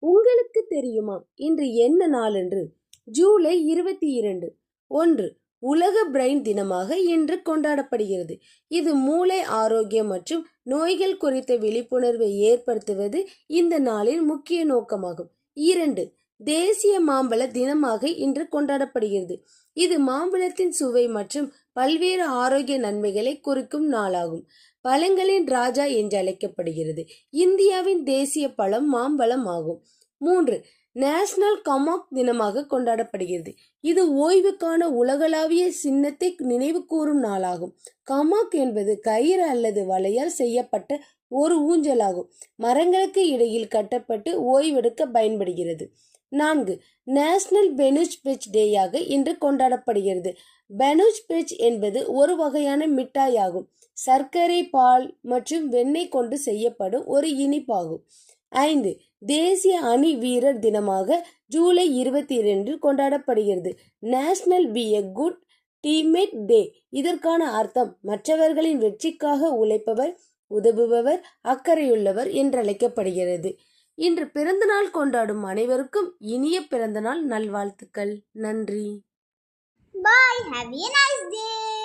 உங்களுக்கு தெரியுமா இன்று என்ன நாள் என்று? ஜூலை 22. 1. உலக பிரெயின் தினமாக இன்று கொண்டாடப்படுகிறது. இது மூளை ஆரோக்கியம் மற்றும் நோய்கள் குறித்த விழிப்புணர்வை ஏற்படுத்துவது இந்த நாளின் முக்கிய நோக்கமாகும். 2. தேசிய மாம்பழ தினமாக இன்று கொண்டாடப்படுகிறது. இது மாம்பழத்தின் சுவை மற்றும் பல்வேறு ஆரோக்கிய நன்மைகளை குறிக்கும் நாளாகும். பழங்களின் ராஜா என்று அழைக்கப்படுகிறது. இந்தியாவின் தேசிய பழம் மாம்பழம் ஆகும். 3. நேஷனல் கமாக் தினமாக கொண்டாடப்படுகிறது. இது ஓய்வுக்கான உலகளாவிய சின்னத்தை நினைவு கூறும் நாளாகும். கமாக் என்பது கயிறு அல்லது வலையால் செய்யப்பட்ட ஒரு ஊஞ்சலாகும். மரங்களுக்கு இடையில் கட்டப்பட்டு ஓய்வெடுக்க பயன்படுகிறது. 4. நேஷனல் பெனுச் பெச் டேயாக இன்று கொண்டாடப்படுகிறது. பெனுச் பெச் என்பது ஒரு வகையான மிட்டாய் ஆகும். சர்க்கரை, பால் மற்றும் வெண்ணெய் கொண்டு செய்யப்படும் ஒரு இனிப்பாகும். 5. தேசிய அணி வீரர் தினமாக ஜூலை 22 கொண்டாடப்படுகிறது. National be a good teammate day. இதற்கான அர்த்தம் மற்றவர்களின் வெற்றிக்காக உழைப்பவர், உதவுபவர், அக்கறையுள்ளவர் என்றழைக்கப்படுகிறது. இன்று பிறந்தநாள் கொண்டாடும் அனைவருக்கும் இனிய பிறந்தநாள் நல்வாழ்த்துக்கள். நன்றி. Bye. Have a nice day.